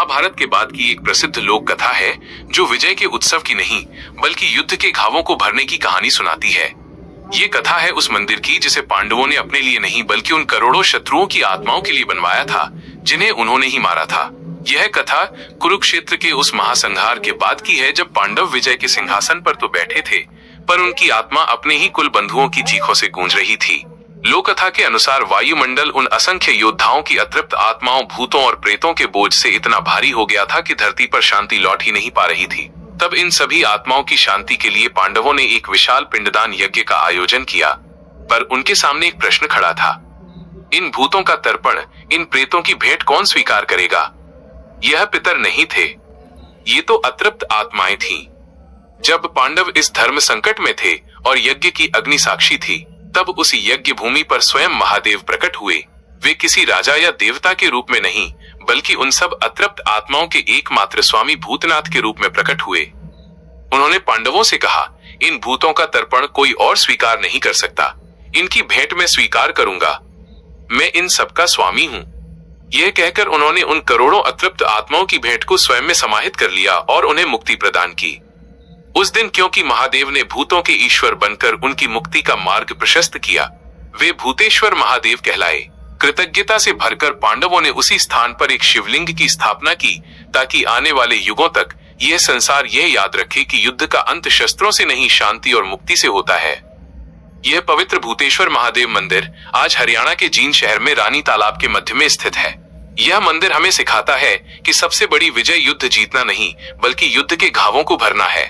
महाभारत के बाद की एक प्रसिद्ध लोक कथा है जो विजय के उत्सव की नहीं बल्कि युद्ध के घावों को भरने की कहानी सुनाती है। ये कथा है उस मंदिर की जिसे पांडवों ने अपने लिए नहीं बल्कि उन करोड़ों शत्रुओं की आत्माओं के लिए बनवाया था जिन्हें उन्होंने ही मारा था। यह कथा कुरुक्षेत्र के उस महासंहार के बाद की है जब पांडव विजय के सिंहासन पर तो बैठे थे पर उनकी आत्मा अपने ही कुल बंधुओं की चीखों से गूंज रही थी। लोक कथा के अनुसार वायुमंडल उन असंख्य योद्धाओं की अतृप्त आत्माओं, भूतों और प्रेतों के बोझ से इतना भारी हो गया था कि धरती पर शांति लौट ही नहीं पा रही थी। तब इन सभी आत्माओं की शांति के लिए पांडवों ने एक विशाल पिंडदान यज्ञ का आयोजन किया। पर उनके सामने एक प्रश्न खड़ा था। इन भूतों का तर्पण, इन प्रेतों की भेंट कौन स्वीकार करेगा? यह पितर नहीं थे, ये तो अतृप्त आत्माएं थीं। जब पांडव इस धर्म संकट में थे और यज्ञ की अग्नि साक्षी थी, तब उस यज्ञ भूमि पर स्वयं महादेव प्रकट हुए। वे किसी राजा या देवता के रूप में नहीं बल्कि उन सब अतृप्त आत्माओं के एकमात्र स्वामी भूतनाथ के रूप में प्रकट हुए। उन्होंने पांडवों से कहा, इन भूतों का तर्पण कोई और स्वीकार नहीं कर सकता, इनकी भेंट मैं स्वीकार करूंगा। मैं इन सबका स्वामी हूँ। यह कहकर उन्होंने उन करोड़ों अतृप्त आत्माओं की भेंट को स्वयं में समाहित कर लिया और उन्हें मुक्ति प्रदान की। उस दिन क्योंकि महादेव ने भूतों के ईश्वर बनकर उनकी मुक्ति का मार्ग प्रशस्त किया, वे भूतेश्वर महादेव कहलाए। कृतज्ञता से भरकर पांडवों ने उसी स्थान पर एक शिवलिंग की स्थापना की ताकि आने वाले युगों तक यह संसार यह याद रखे कि युद्ध का अंत शस्त्रों से नहीं शांति और मुक्ति से होता है। यह पवित्र भूतेश्वर महादेव मंदिर आज हरियाणा के जींद शहर में रानी तालाब के मध्य में स्थित है। यह मंदिर हमें सिखाता है कि सबसे बड़ी विजय युद्ध जीतना नहीं बल्कि युद्ध के घावों को भरना है।